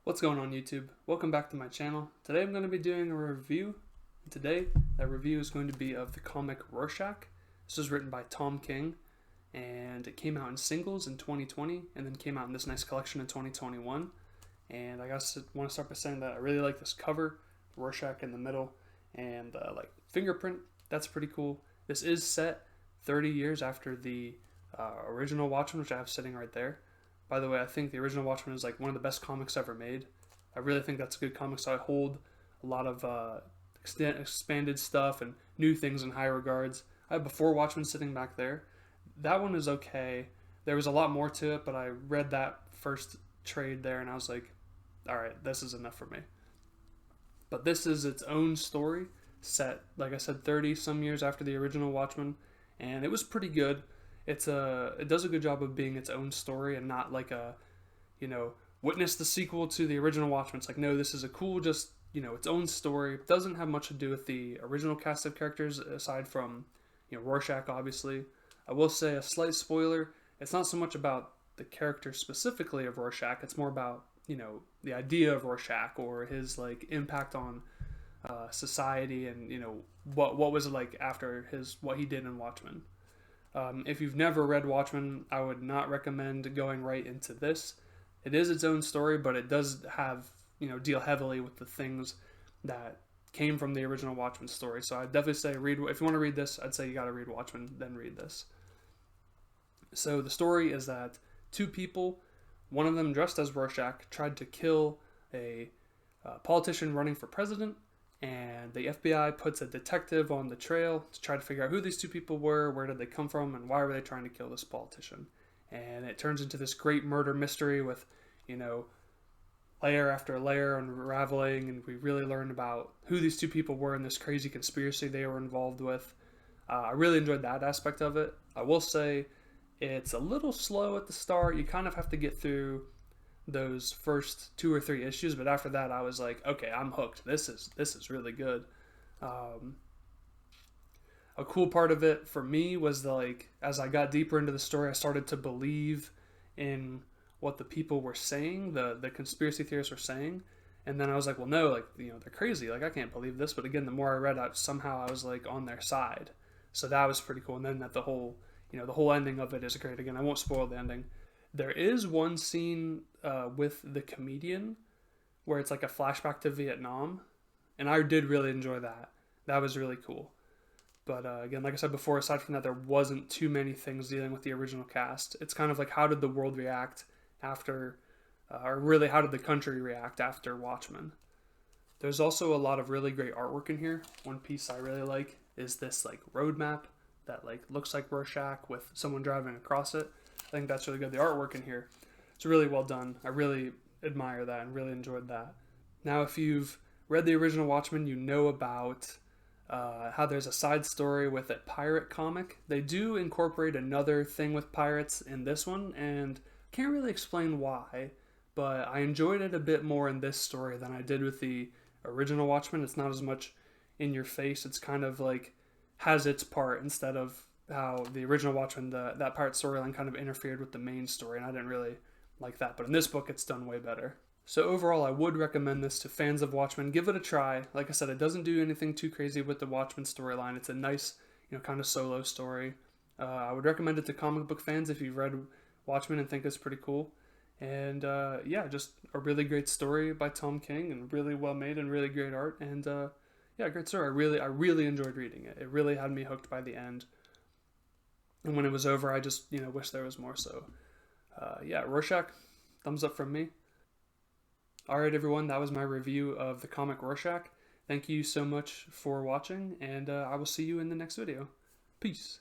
What's going on YouTube? Welcome back to my channel. Today I'm going to be doing a review. Today that review is going to be of the comic Rorschach. This was written by Tom King and it came out in singles in 2020 and then came out in this nice collection in 2021. And I want to start by saying that I really like this cover, Rorschach in the middle, and like fingerprint. That's pretty cool. This is set 30 years after the original Watchmen, which I have sitting right there. By the way, I think the original Watchmen is like one of the best comics ever made. I really think that's a good comic, so I hold a lot of expanded stuff and new things in high regards. I have Before Watchmen sitting back there. That one is okay. There was a lot more to it, but I read that first trade there and I was like, alright, this is enough for me. But this is its own story, set, like I said, 30 some years after the original Watchmen, and it was pretty good. It does a good job of being its own story and not like a, witness the sequel to the original Watchmen. It's like, no, this is a cool, just, its own story. It doesn't have much to do with the original cast of characters aside from, Rorschach, obviously. I will say a slight spoiler. It's not so much about the character specifically of Rorschach. It's more about, the idea of Rorschach or his like impact on society and, what was it like after what he did in Watchmen. If you've never read Watchmen, I would not recommend going right into this. It is its own story, but it does have, deal heavily with the things that came from the original Watchmen story. So I'd definitely say if you want to read this, I'd say you got to read Watchmen, then read this. So the story is that two people, one of them dressed as Rorschach, tried to kill a politician running for president, and the FBI puts a detective on the trail to try to figure out who these two people were, where did they come from, and why were they trying to kill this politician. And it turns into this great murder mystery with, layer after layer unraveling, and we really learn about who these two people were and this crazy conspiracy they were involved with. I really enjoyed that aspect of it. I will say it's a little slow at the start. You kind of have to get through those first 2 or 3 issues, but after that I was like, okay, I'm hooked. This is really good. A cool part of it for me was as I got deeper into the story, I started to believe in what the people were saying, the conspiracy theorists were saying, and then I was like, well, no, they're crazy. I can't believe this. But again, the more I read, somehow I was like on their side. So that was pretty cool. And then the whole ending of it is great. Again, I won't spoil the ending. There is one scene with the comedian where it's like a flashback to Vietnam, and I did really enjoy that. That was really cool. But again, like I said before, aside from that, there wasn't too many things dealing with the original cast. It's kind of like, how did the world react after, or really how did the country react after Watchmen? There's also a lot of really great artwork in here. One piece I really like is this roadmap that looks like Rorschach with someone driving across it. I think that's really good. The artwork in here, it's really well done. I really admire that and really enjoyed that. Now, if you've read the original Watchmen, you know about how there's a side story with a pirate comic. They do incorporate another thing with pirates in this one, and can't really explain why, but I enjoyed it a bit more in this story than I did with the original Watchmen. It's not as much in your face. It's kind of has its part instead of how the original Watchmen, that pirate storyline kind of interfered with the main story, and I didn't really like that. But in this book, it's done way better. So overall, I would recommend this to fans of Watchmen. Give it a try. Like I said, it doesn't do anything too crazy with the Watchmen storyline. It's a nice, kind of solo story. I would recommend it to comic book fans if you've read Watchmen and think it's pretty cool. And yeah, just a really great story by Tom King, and really well made and really great art. And yeah, great story. I really enjoyed reading it. It really had me hooked by the end. And when it was over, I just, wish there was more. So, yeah, Rorschach, thumbs up from me. Alright, everyone, that was my review of the comic Rorschach. Thank you so much for watching, and I will see you in the next video. Peace.